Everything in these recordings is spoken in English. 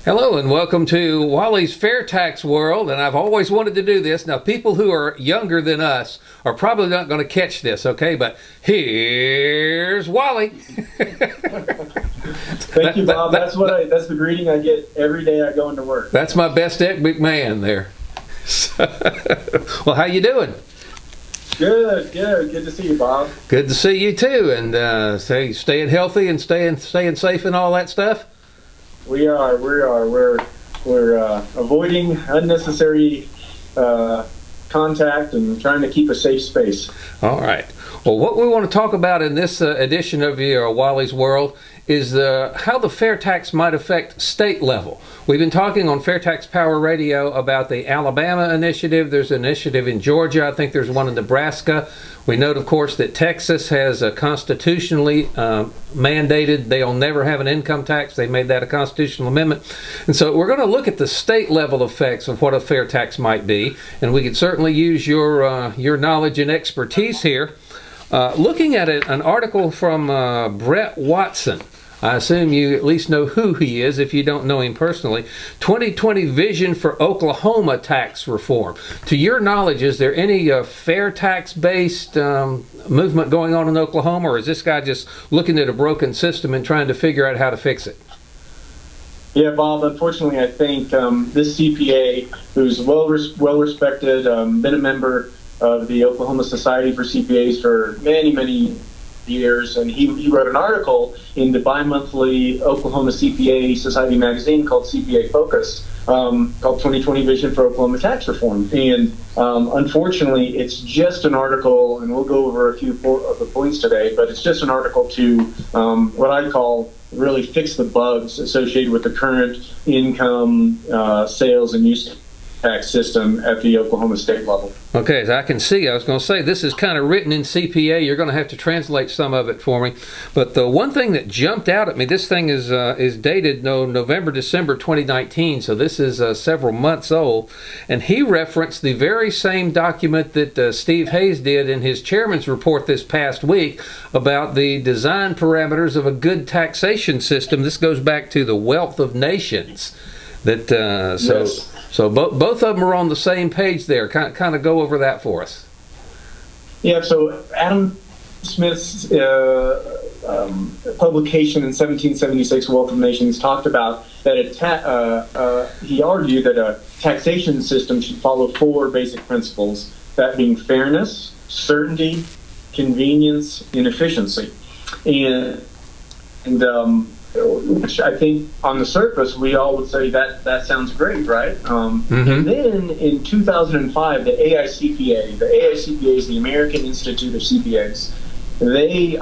Hello and welcome to Walle's FAIRtax World, and I've always wanted to do this. Now, people who are younger than us are probably not going to catch this, okay? But here's Walle. Thank you, Bob. That's the greeting I get every day I go into work. That's my best epic man there. Well, how you doing? Good to see you, Bob. Good to see you too, and staying healthy and staying safe and all that stuff. We're avoiding unnecessary contact and trying to keep a safe space. All right. Well, what we want to talk about in this edition of your Walle's World is how the FAIRtax might affect state level. We've been talking on FAIRtax Power Radio about the Alabama initiative. There's an initiative in Georgia. I think there's one in Nebraska. We note, of course, that Texas has constitutionally mandated they'll never have an income tax. They made that a constitutional amendment. And so we're going to look at the state level effects of what a fair tax might be. And we could certainly use your knowledge and expertise here. Looking at an article from Brett Watson. I assume you at least know who he is if you don't know him personally. 2020 Vision for Oklahoma Tax Reform. To your knowledge, is there any fair tax-based movement going on in Oklahoma, or is this guy just looking at a broken system and trying to figure out how to fix it? Yeah, Bob, unfortunately, I think this CPA, who's well respected, been a member of the Oklahoma Society for CPAs for many years, and he wrote an article in the bi-monthly Oklahoma CPA Society magazine called CPA Focus, called 2020 Vision for Oklahoma Tax Reform. And unfortunately, it's just an article, and we'll go over a few of the points today, but it's just an article to what I call really fix the bugs associated with the current income, sales, and use tax system at the Oklahoma state level. Okay, as I can see, I was going to say this is kind of written in CPA. You're going to have to translate some of it for me. But the one thing that jumped out at me, this thing is dated November, December 2019, so this is several months old. And he referenced the very same document that Steve Hayes did in his chairman's report this past week about the design parameters of a good taxation system. This goes back to the Wealth of Nations. Yes. So both of them are on the same page there. Kind of go over that for us. Yeah, so Adam Smith's publication in 1776, Wealth of Nations, talked about that he argued that a taxation system should follow four basic principles, that being fairness, certainty, convenience, and efficiency. And which I think on the surface we all would say that sounds great, right? And then in 2005, the AICPA is the American Institute of CPAs, they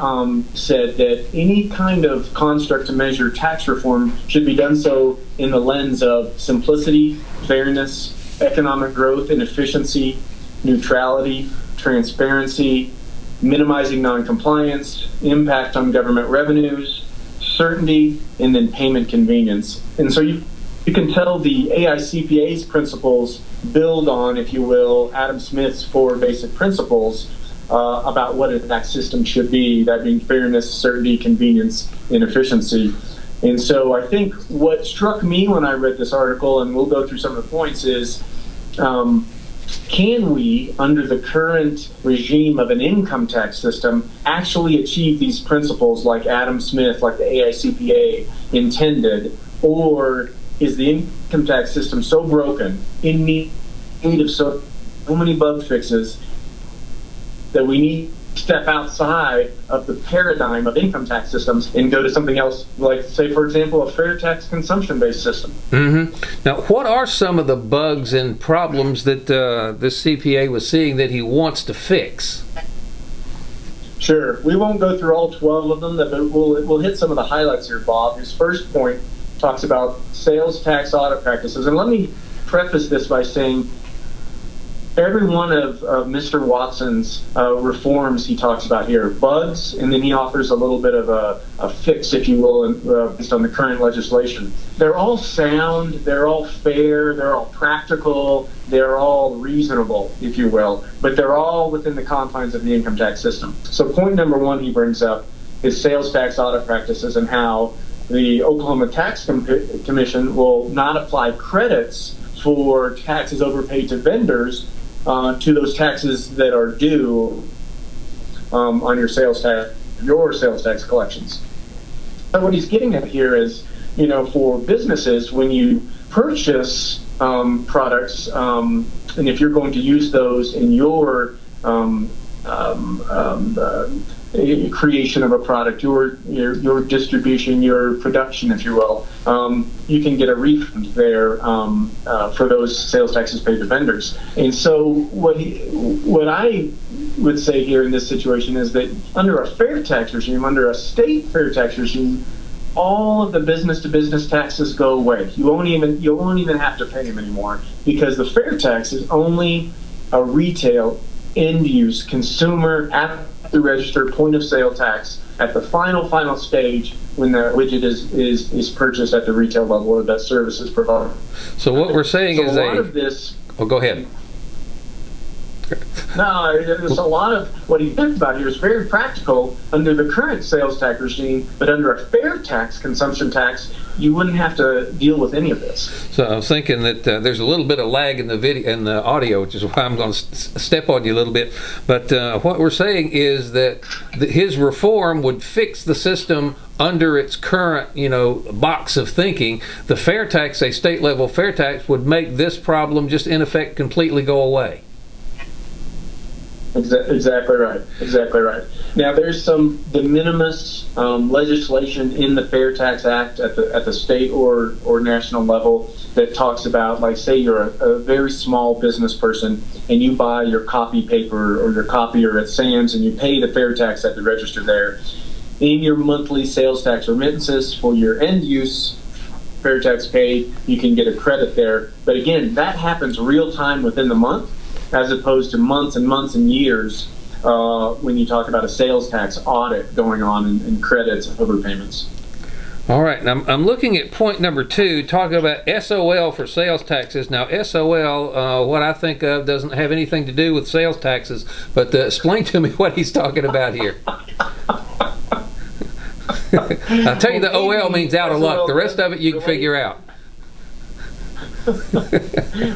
said that any kind of construct to measure tax reform should be done so in the lens of simplicity, fairness, economic growth and efficiency, neutrality, transparency, minimizing noncompliance, impact on government revenues, certainty, and then payment convenience. And so you can tell the AICPA's principles build on, if you will, Adam Smith's four basic principles about what a tax system should be, that being fairness, certainty, convenience, and efficiency. And so I think what struck me when I read this article, and we'll go through some of the points, is can we, under the current regime of an income tax system, actually achieve these principles like Adam Smith, like the AICPA intended, or is the income tax system so broken, in need of so many bug fixes, that we need to step outside of the paradigm of income tax systems and go to something else, like, say, for example, a fair tax consumption-based system? Now, what are some of the bugs and problems that this CPA was seeing that he wants to fix? Sure. We won't go through all 12 of them, but we'll hit some of the highlights here, Bob. His first point talks about sales tax audit practices. And let me preface this by saying every one of Mr. Watson's reforms he talks about here, bugs, and then he offers a little bit of a fix, if you will, based on the current legislation. They're all sound, they're all fair, they're all practical, they're all reasonable, if you will, but they're all within the confines of the income tax system. So point number one he brings up is sales tax audit practices and how the Oklahoma Tax Commission will not apply credits for taxes overpaid to vendors to those taxes that are due on your sales tax collections. So what he's getting at here is, for businesses, when you purchase products, and if you're going to use those in your creation of a product, your distribution, your production, if you will, you can get a refund there for those sales taxes paid to vendors. And so what I would say here in this situation is that under a fair tax regime, under a state fair tax regime, all of the business-to-business taxes go away. You won't even have to pay them anymore, because the fair tax is only a retail end-use consumer at the register point of sale tax at the final stage when the widget is purchased at the retail level or that service is provided. So what we're saying is a lot of this. Oh, go ahead. No, there's a lot of what he thinks about here is very practical under the current sales tax regime, but under a fair tax, consumption tax, you wouldn't have to deal with any of this. So I was thinking that there's a little bit of lag in the video and the audio, which is why I'm going to step on you a little bit. But what we're saying is that his reform would fix the system under its current, box of thinking. The fair tax, a state level fair tax, would make this problem just in effect completely go away. Exactly right. Exactly right. Now, there's some de minimis legislation in the Fair Tax Act at the state or national level that talks about, like, say you're a very small business person and you buy your copy paper or your copier at Sam's and you pay the fair tax at the register there. In your monthly sales tax remittances for your end use fair tax paid, you can get a credit there. But again, that happens real time within the month, as opposed to months and months and years when you talk about a sales tax audit going on and credits and overpayments. All right, now I'm looking at point number 2, talking about SOL for sales taxes. Now, SOL, what I think of, doesn't have anything to do with sales taxes, but explain to me what he's talking about here. I'll tell you, the OL means out of luck. The rest of it you can figure out.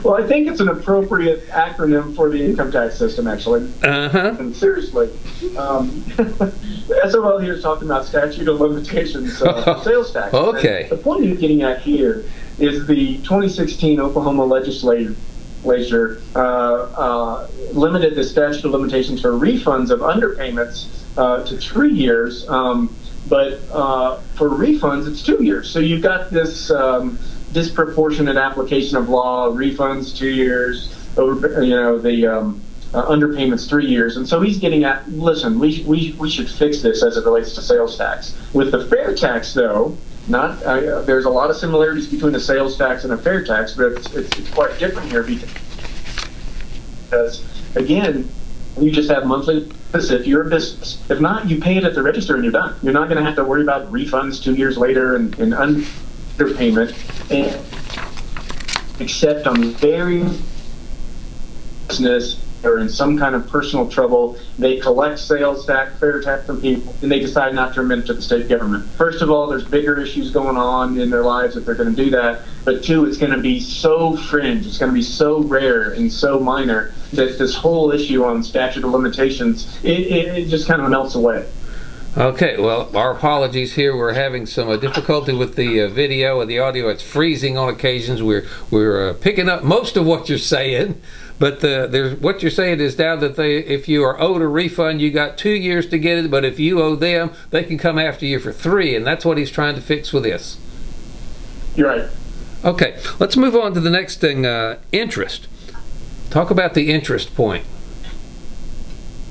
Well, I think it's an appropriate acronym for the income tax system, actually. And seriously, the SOL here is talking about statute of limitations for sales tax. Okay. And the point you're getting at here is the 2016 Oklahoma legislature limited the statute of limitations for refunds of underpayments to 3 years, but for refunds it's 2 years. So you've got this disproportionate application of law, refunds 2 years, over the underpayments 3 years, and so he's getting at, listen, we should fix this as it relates to sales tax. With the fair tax, though, there's a lot of similarities between a sales tax and a fair tax, but it's quite different here because again, you just have monthly. If you're a business, if not, you pay it at the register and you're done. You're not going to have to worry about refunds 2 years later and underpayment, except on very business or in some kind of personal trouble, they collect sales tax, fair tax from people, and they decide not to remit it to the state government. First of all, there's bigger issues going on in their lives if they're going to do that. But two, it's going to be so fringe, it's going to be so rare and so minor that this whole issue on statute of limitations, it just kind of melts away. Okay, well, our apologies here. We're having some difficulty with the video and the audio. It's freezing on occasions. We're picking up most of what you're saying, but what you're saying is now that if you are owed a refund, you got 2 years to get it, but if you owe them, they can come after you for 3, and that's what he's trying to fix with this. You're right. Okay, let's move on to the next thing, interest. Talk about the interest point.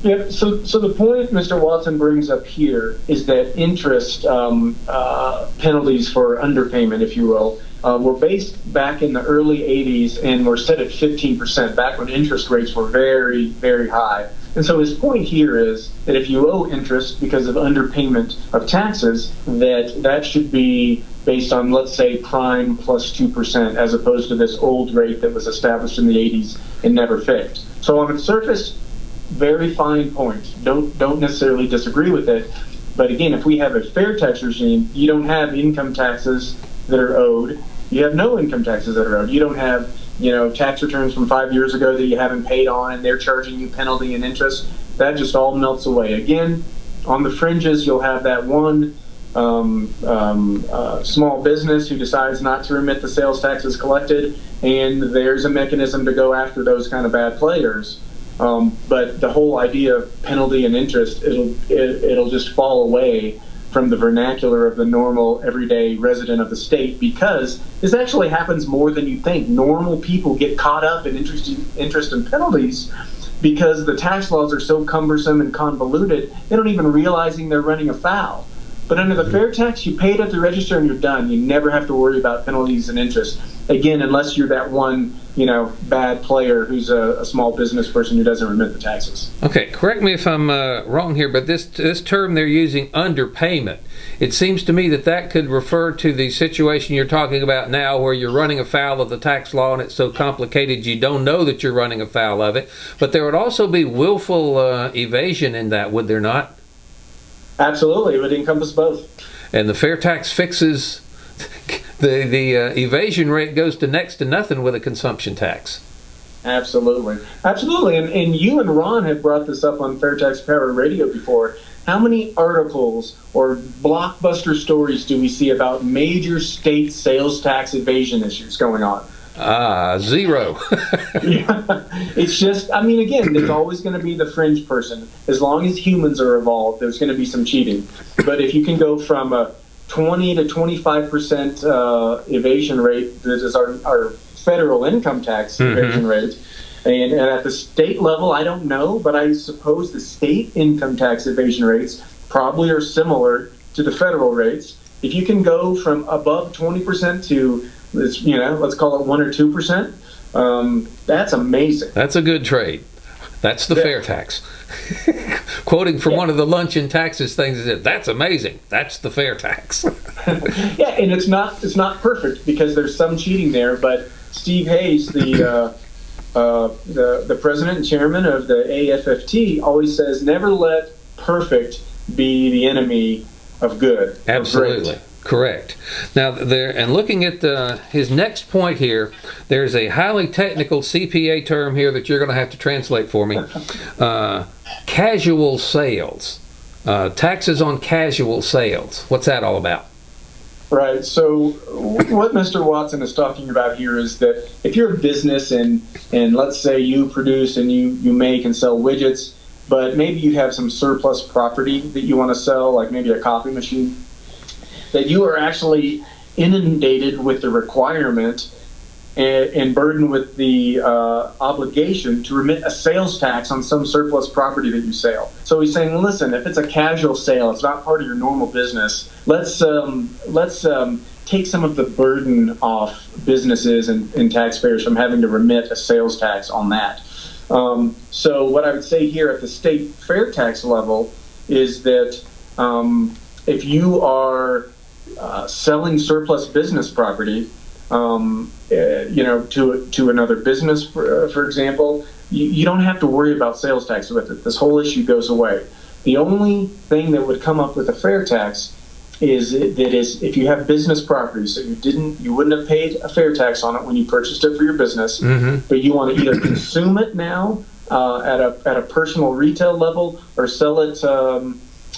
Yeah, so the point Mr. Watson brings up here is that interest penalties for underpayment, if you will, were based back in the early 80s and were set at 15%, back when interest rates were very, very high. And so his point here is that if you owe interest because of underpayment of taxes, that should be based on, let's say, prime plus 2%, as opposed to this old rate that was established in the 80s and never fixed. So on the surface, very fine point. Don't necessarily disagree with it. But again, if we have a fair tax regime, you don't have income taxes that are owed. You have no income taxes that are owed. You don't have, tax returns from 5 years ago that you haven't paid on, and they're charging you penalty and interest. That just all melts away. Again, on the fringes, you'll have that one small business who decides not to remit the sales taxes collected, and there's a mechanism to go after those kind of bad players. But the whole idea of penalty and interest, it'll just fall away from the vernacular of the normal everyday resident of the state, because this actually happens more than you think. Normal people get caught up in interest and penalties because the tax laws are so cumbersome and convoluted, they don't even realizing they're running afoul. But under the fair tax, you pay it at the register and you're done. You never have to worry about penalties and interest. Again, unless you're that one, bad player who's a small business person who doesn't remit the taxes. Okay, correct me if I'm wrong here, but this term they're using, underpayment, it seems to me that could refer to the situation you're talking about now, where you're running afoul of the tax law and it's so complicated you don't know that you're running afoul of it. But there would also be willful evasion in that, would there not? Absolutely, it would encompass both. And the fair tax fixes the evasion rate, goes to next to nothing with a consumption tax. Absolutely. And you and Ron have brought this up on FAIRtax Power Radio before. How many articles or blockbuster stories do we see about major state sales tax evasion issues going on? Zero. Yeah. It's just, again, there's always going to be the fringe person. As long as humans are involved, there's going to be some cheating. But if you can go from a 20 to 25% evasion rate, that is our federal income tax evasion rate, and at the state level, I don't know, but I suppose the state income tax evasion rates probably are similar to the federal rates. If you can go from above 20% to, let's call it 1 or 2%, that's amazing. That's a good trade. That's the fair tax. Quoting from one of the luncheon taxes things, is that that's amazing. That's the fair tax. Yeah, and it's not perfect because there's some cheating there. But Steve Hayes, the president and chairman of the AFFT, always says, never let perfect be the enemy of good. Absolutely. Correct. Now, looking at his next point here, there's a highly technical CPA term here that you're going to have to translate for me. Casual sales. Taxes on casual sales. What's that all about? Right. So what Mr. Watson is talking about here is that if you're a business and let's say you produce and you make and sell widgets, but maybe you have some surplus property that you want to sell, like maybe a coffee machine, that you are actually inundated with the requirement and burdened with the obligation to remit a sales tax on some surplus property that you sell. So he's saying, listen, if it's a casual sale, it's not part of your normal business, let's take some of the burden off businesses and taxpayers from having to remit a sales tax on that. So what I would say here at the state fair tax level is that if you are selling surplus business property, to another business, for example, you don't have to worry about sales tax with it. This whole issue goes away. The only thing that would come up with a fair tax is if you have business property, so you wouldn't have paid a fair tax on it when you purchased it for your business, but you want to either consume it now at a personal retail level or sell it to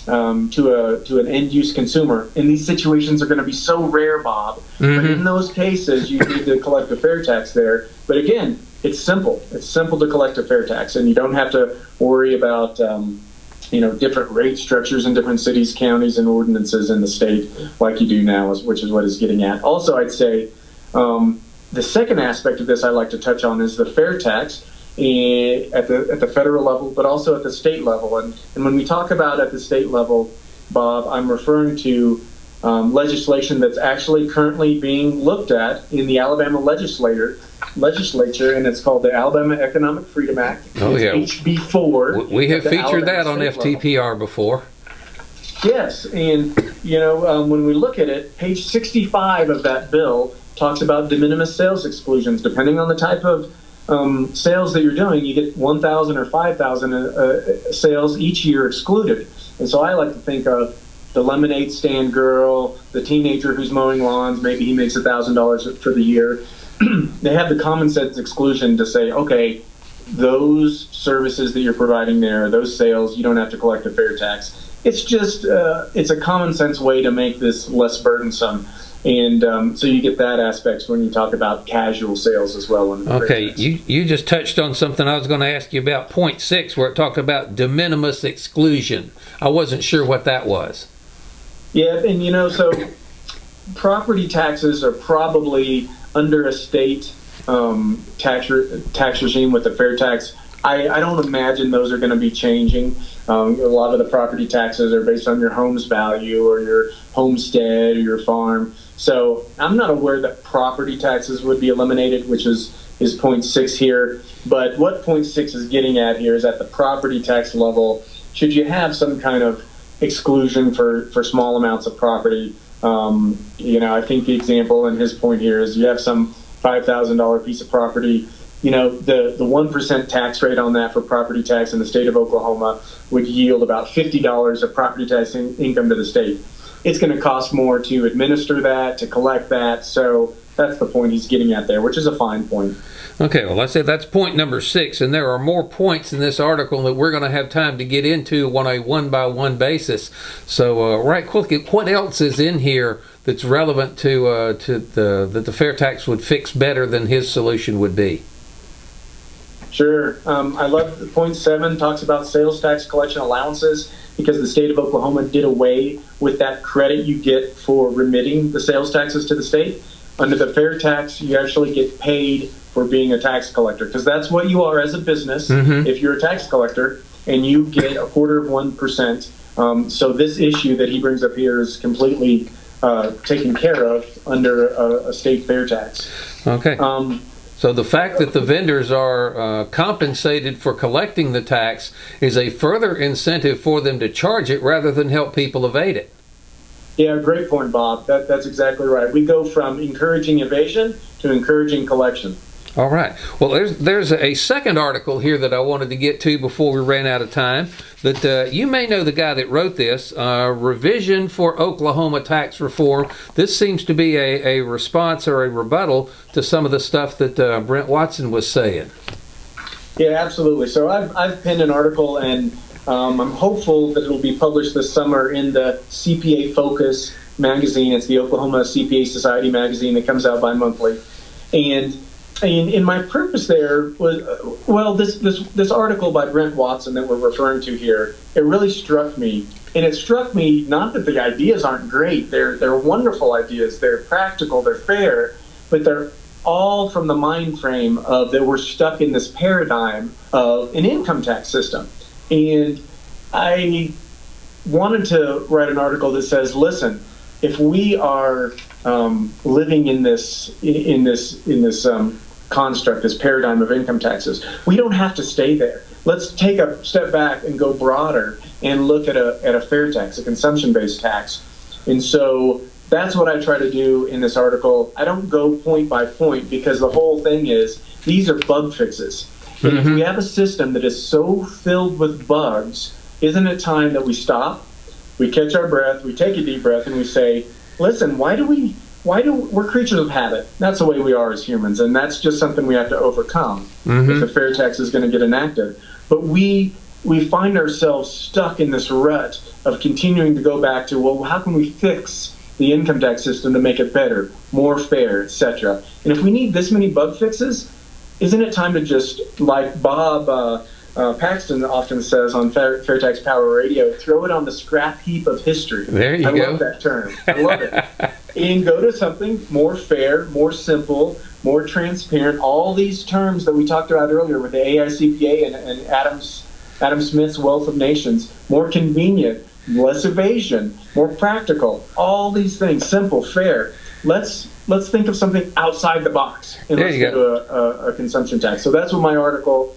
an end-use consumer. And these situations are going to be so rare, Bob. But in those cases, you need to collect a fair tax there. But again, it's simple. It's simple to collect a fair tax, and you don't have to worry about different rate structures in different cities, counties, and ordinances in the state like you do now, which is what it's getting at. Also, I'd say the second aspect of this I'd like to touch on is the fair tax at the federal level, but also at the state level. And when we talk about at the state level, Bob, I'm referring to legislation that's actually currently being looked at in the Alabama legislature, and it's called the Alabama Economic Freedom Act. Oh, yeah. HB4. We have featured that on FTPR before. Yes, and when we look at it, page 65 of that bill talks about de minimis sales exclusions. Depending on the type of sales that you're doing, you get 1,000 or 5,000 sales each year excluded. And so I like to think of the lemonade stand girl, the teenager who's mowing lawns, maybe he makes $1,000 for the year. They have the common sense exclusion to say, okay, those services that you're providing there, those sales, you don't have to collect a fair tax. It's just, it's a common sense way to make this less burdensome. And so you get that aspect when you talk about casual sales as well. Okay, you just touched on something I was going to ask you about, point 6, where it talked about de minimis exclusion. I wasn't sure what that was. Yeah, and so property taxes are probably under a state tax regime with the fair tax. I don't imagine those are going to be changing. A lot of the property taxes are based on your home's value or your homestead or your farm. So I'm not aware that property taxes would be eliminated, which is point 6 here. But what point 6 is getting at here is at the property tax level, should you have some kind of exclusion for small amounts of property? I think the example in his point here is you have some $5,000 piece of property. The 1% tax rate on that for property tax in the state of Oklahoma would yield about $50 of property tax income to the state. It's going to cost more to administer that, to collect that. So that's the point he's getting at there, which is a fine point. Okay, well, let's say that's point number 6, and there are more points in this article that we're going to have time to get into on a one-by-one basis. So, right quickly, what else is in here that's relevant to that the fair tax would fix better than his solution would be? Sure. I love point 7 talks about sales tax collection allowances, because the state of Oklahoma did away with that credit you get for remitting the sales taxes to the state. Under the fair tax, you actually get paid for being a tax collector, because that's what you are as a business. If you're a tax collector and you get 0.25%. So this issue that he brings up here is completely taken care of under a state fair tax. Okay. So the fact that the vendors are compensated for collecting the tax is a further incentive for them to charge it rather than help people evade it. Yeah, great point, Bob. That's exactly right. We go from encouraging evasion to encouraging collection. All right. Well, there's a second article here that I wanted to get to before we ran out of time. That you may know the guy that wrote this, Revision for Oklahoma Tax Reform. This seems to be a response or a rebuttal to some of the stuff that Brent Watson was saying. Yeah, absolutely. So I've penned an article, and I'm hopeful that it'll be published this summer in the CPA Focus magazine. It's the Oklahoma CPA Society magazine that comes out bi-monthly. And my purpose there was, this article by Brent Watson that we're referring to here, it really struck me. And it struck me not that the ideas aren't great. They're wonderful ideas. They're practical. They're fair. But they're all from the mind frame of that we're stuck in this paradigm of an income tax system. And I wanted to write an article that says, listen, if we are living in this construct, this paradigm of income taxes, we don't have to stay there. Let's take a step back and go broader and look at a fair tax, a consumption-based tax. And so that's what I try to do in this article. I don't go point by point, because the whole thing is these are bug fixes. And if we have a system that is so filled with bugs, isn't it time that we stop, we catch our breath, we take a deep breath, and we say, listen, we're creatures of habit. That's the way we are as humans, and that's just something we have to overcome if the fair tax is going to get enacted. But we find ourselves stuck in this rut of continuing to go back to, well, how can we fix the income tax system to make it better, more fair, etc. And if we need this many bug fixes, isn't it time to just, like Bob Paxton often says on FAIRtax Power Radio, throw it on the scrap heap of history? There you go. I love that term. I love it. And go to something more fair, more simple, more transparent. All these terms that we talked about earlier with the AICPA and Adam Smith's Wealth of Nations, more convenient, less evasion, more practical. All these things, simple, fair. Let's think of something outside the box, and let's do a consumption tax. So that's what my article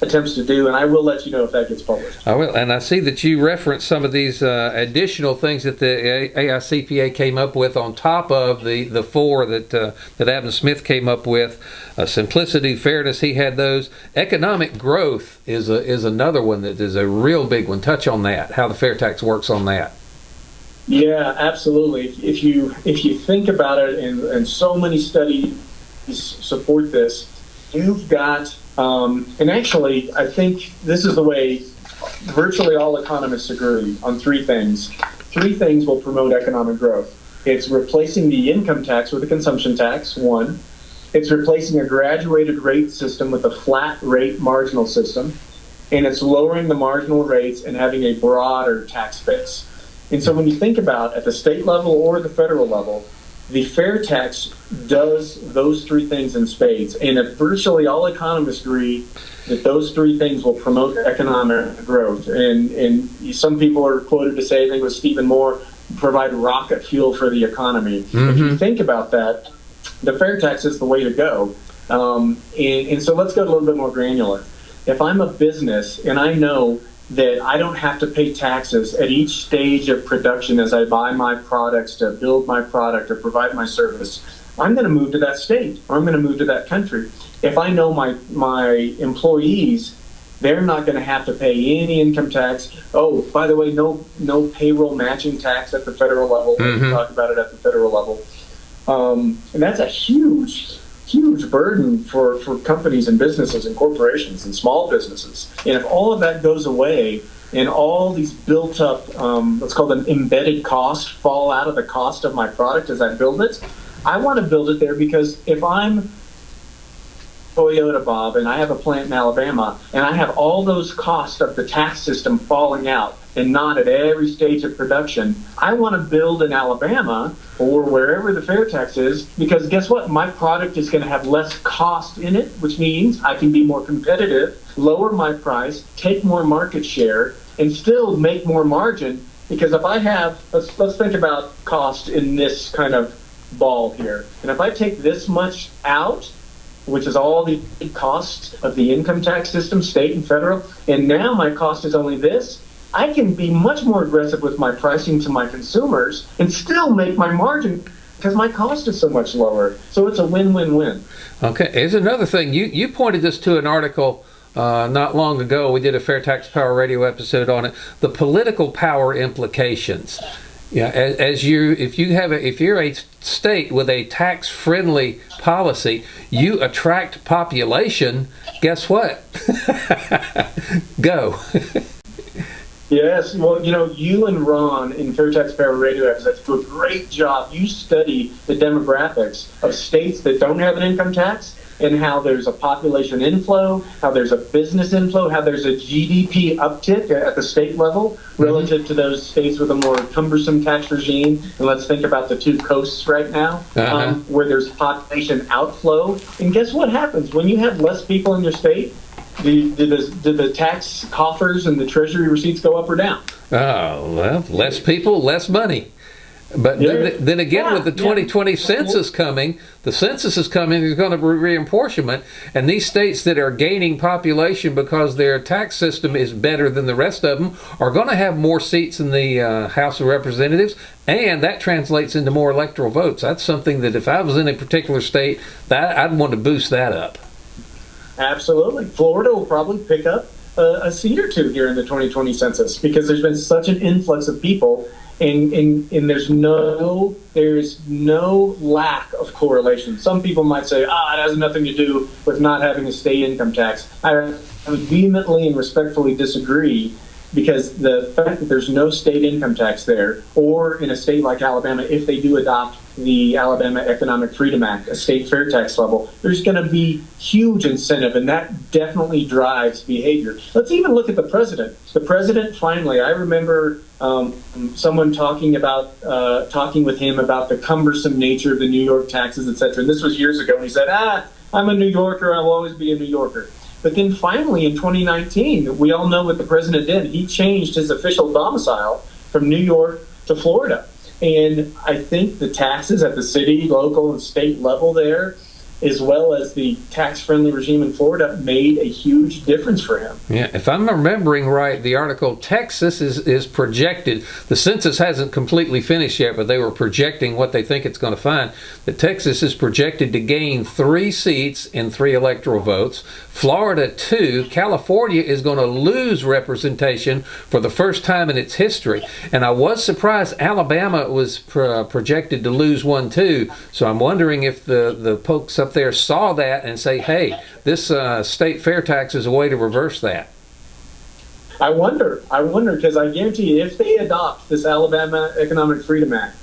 attempts to do, and I will let you know if that gets published. I will, and I see that you referenced some of these additional things that the AICPA came up with on top of the four that Adam Smith came up with. Simplicity, fairness, he had those. Economic growth is another one that is a real big one. Touch on that, how the fair tax works on that. Yeah, absolutely. If you think about it, and so many studies support this, you've got, and actually, I think this is the way virtually all economists agree on three things. Three things will promote economic growth. It's replacing the income tax with a consumption tax, one. It's replacing a graduated rate system with a flat rate marginal system. And it's lowering the marginal rates and having a broader tax base. And so when you think about at the state level or the federal level, the fair tax does those three things in spades. And virtually all economists agree that those three things will promote economic growth. And some people are quoted to say, I think it was Stephen Moore, provide rocket fuel for the economy. Mm-hmm. If you think about that, the fair tax is the way to go. And so let's go a little bit more granular. If I'm a business and I know that I don't have to pay taxes at each stage of production as I buy my products to build my product or provide my service, I'm going to move to that state or I'm going to move to that country. If I know my employees, they're not going to have to pay any income tax. Oh, by the way, no payroll matching tax at the federal level. Mm-hmm. We talk about it at the federal level. And that's a huge burden for companies and businesses and corporations and small businesses. And if all of that goes away and all these built up, let's call them embedded costs, fall out of the cost of my product as I build it, I want to build it there because if I'm Toyota, Bob, and I have a plant in Alabama, and I have all those costs of the tax system falling out and not at every stage of production, I want to build in Alabama or wherever the fair tax is, because guess what? My product is going to have less cost in it, which means I can be more competitive, lower my price, take more market share, and still make more margin. Because if I have, let's think about cost in this kind of ball here. And if I take this much out, which is all the costs of the income tax system, state and federal, and now my cost is only this, I can be much more aggressive with my pricing to my consumers and still make my margin because my cost is so much lower. So it's a win-win-win. Okay, here's another thing. You pointed this to an article not long ago. We did a FAIRtax Power Radio episode on it. The political power implications. Yeah, if you're a state with a tax-friendly policy, you attract population. Guess what? Go. Yes, well, you and Ron in FAIRtax Power Radio episodes do a great job. You study the demographics of states that don't have an income tax and how there's a population inflow, how there's a business inflow, how there's a GDP uptick at the state level relative to those states with a more cumbersome tax regime. And let's think about the two coasts right now, where there's population outflow. And guess what happens? When you have less people in your state, did the tax coffers and the treasury receipts go up or down? Oh, well, less people, less money. But then again, with the 2020 census coming, there's going to be reapportionment, and these states that are gaining population because their tax system is better than the rest of them are going to have more seats in the House of Representatives, and that translates into more electoral votes. That's something that if I was in a particular state, that I'd want to boost that up. Absolutely. Florida will probably pick up a seat or two here in the 2020 census because there's been such an influx of people. And there's no lack of correlation. Some people might say, it has nothing to do with not having a state income tax. I would vehemently and respectfully disagree, because the fact that there's no state income tax there, or in a state like Alabama, if they do adopt the Alabama Economic Freedom Act, a state fair tax level, there's going to be huge incentive, and that definitely drives behavior. Let's even look at the president. The president, finally, I remember someone talking with him about the cumbersome nature of the New York taxes, etc. And this was years ago, and he said, I'm a New Yorker, I will always be a New Yorker. But then finally in 2019, we all know what the president did. He changed his official domicile from New York to Florida. And I think the taxes at the city, local, and state level there as well as the tax-friendly regime in Florida made a huge difference for him. Yeah, if I'm remembering right, the article, Texas is projected, the census hasn't completely finished yet, but they were projecting what they think it's going to find, that Texas is projected to gain 3 seats in 3 electoral votes, Florida 2, California is going to lose representation for the first time in its history, and I was surprised Alabama was projected to lose 1 too, so I'm wondering if the folks up there saw that and say, hey, this state fair tax is a way to reverse that. I wonder, because I guarantee you, if they adopt this Alabama Economic Freedom Act,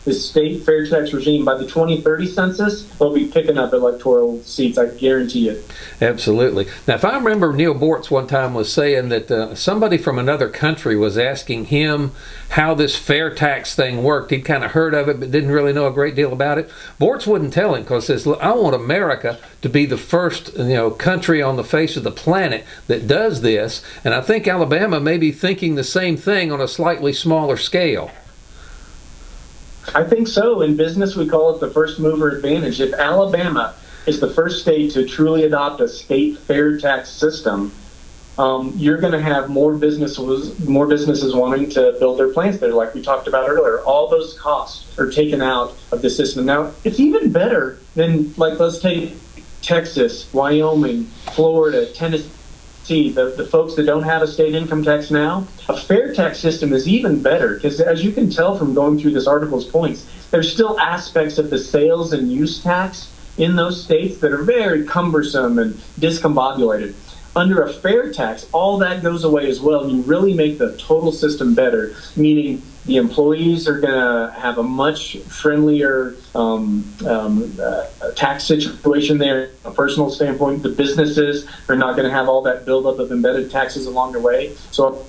this state fair tax regime, by the 2030 census, they'll be picking up electoral seats. I guarantee it. Absolutely. Now, if I remember, Neil Bortz one time was saying that somebody from another country was asking him how this fair tax thing worked. He'd kind of heard of it, but didn't really know a great deal about it. Bortz wouldn't tell him because he says, "Look, I want America to be the first, country on the face of the planet that does this." And I think Alabama may be thinking the same thing on a slightly smaller scale. I think so. In business, we call it the first mover advantage. If Alabama is the first state to truly adopt a state fair tax system, you're going to have more businesses wanting to build their plants there, like we talked about earlier. All those costs are taken out of the system. Now, it's even better than, let's take Texas, Wyoming, Florida, Tennessee. The folks that don't have a state income tax now, a fair tax system is even better because, as you can tell from going through this article's points, there's still aspects of the sales and use tax in those states that are very cumbersome and discombobulated. Under a fair tax, all that goes away as well. You really make the total system better, meaning the employees are going to have a much friendlier tax situation there from a personal standpoint. The businesses are not going to have all that buildup of embedded taxes along the way. So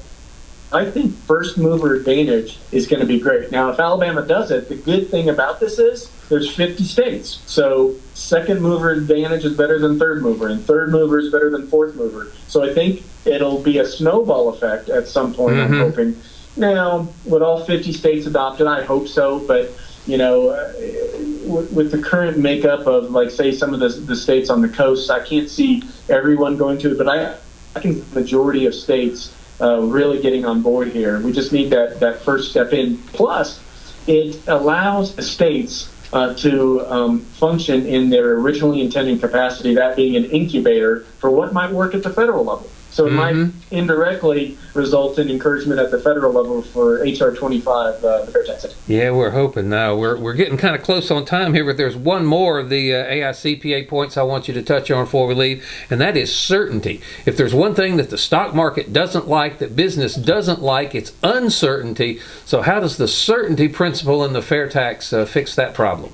I think first mover advantage is going to be great. Now, if Alabama does it, the good thing about this is there's 50 states. So second mover advantage is better than third mover, and third mover is better than fourth mover. So I think it'll be a snowball effect at some point, I'm hoping. Now, would all 50 states adopt it? I hope so, but with the current makeup of, say, some of the states on the coast, I can't see everyone going to it, but I think the majority of states really getting on board here. We just need that first step in. Plus, it allows the states to function in their originally intended capacity, that being an incubator for what might work at the federal level. So it might indirectly result in encouragement at the federal level for H.R. 25, the fair tax system. Yeah, we're hoping now. We're getting kind of close on time here, but there's one more of the AICPA points I want you to touch on before we leave, and that is certainty. If there's one thing that the stock market doesn't like, that business doesn't like, it's uncertainty. So how does the certainty principle in the fair tax fix that problem?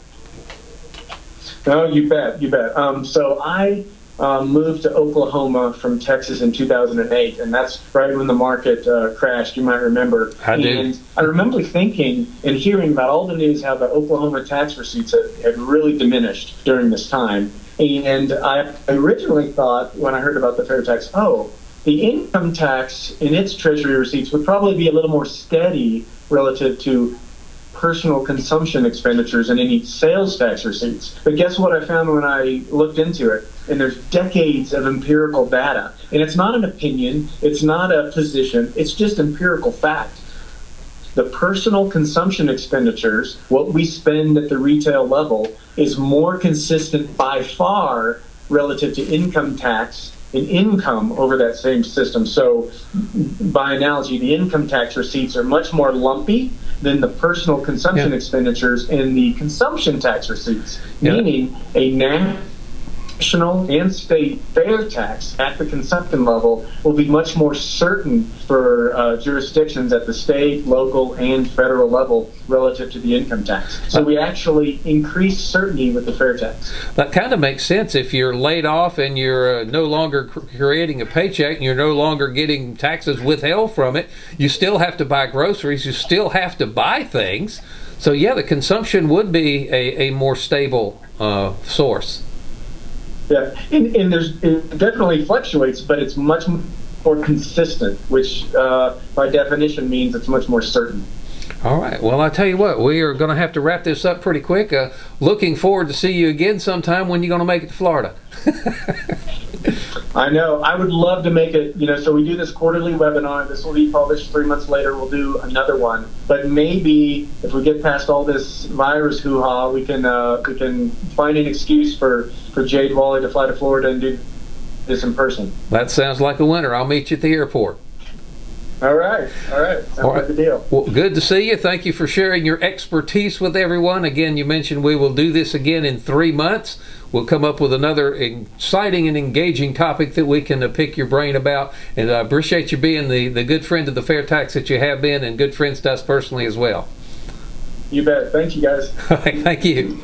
Oh, you bet. So I moved to Oklahoma from Texas in 2008, and that's right when the market crashed, you might remember. And I remember thinking and hearing about all the news how the Oklahoma tax receipts had really diminished during this time. And I originally thought, when I heard about the fair tax, the income tax in its treasury receipts would probably be a little more steady relative to personal consumption expenditures and any sales tax receipts. But guess what I found when I looked into it? And there's decades of empirical data. And it's not an opinion, it's not a position, it's just empirical fact. The personal consumption expenditures, what we spend at the retail level, is more consistent by far relative to income tax and income over that same system. So by analogy, the income tax receipts are much more lumpy than the personal consumption expenditures and the consumption tax receipts, meaning a national and state fair tax at the consumption level will be much more certain for jurisdictions at the state, local, and federal level relative to the income tax. So we actually increase certainty with the fair tax. That kind of makes sense. If you're laid off and you're no longer creating a paycheck and you're no longer getting taxes withheld from it, you still have to buy groceries, you still have to buy things. So yeah, the consumption would be a more stable source. Yeah, and it definitely fluctuates, but it's much more consistent, which by definition means it's much more certain. All right. Well, I tell you what, we are going to have to wrap this up pretty quick. Looking forward to see you again sometime. When you going to make it to Florida? I know. I would love to make it, so we do this quarterly webinar. This will be published 3 months later. We'll do another one. But maybe if we get past all this virus hoo-ha, we can find an excuse for Jade Walle to fly to Florida and do this in person. That sounds like a winner. I'll meet you at the airport. All right. Sounds like a deal. Well, good to see you. Thank you for sharing your expertise with everyone. Again, you mentioned we will do this again in 3 months. We'll come up with another exciting and engaging topic that we can pick your brain about. And I appreciate you being the good friend of the FAIRtax that you have been, and good friends to us personally as well. You bet. Thank you, guys. All right, thank you.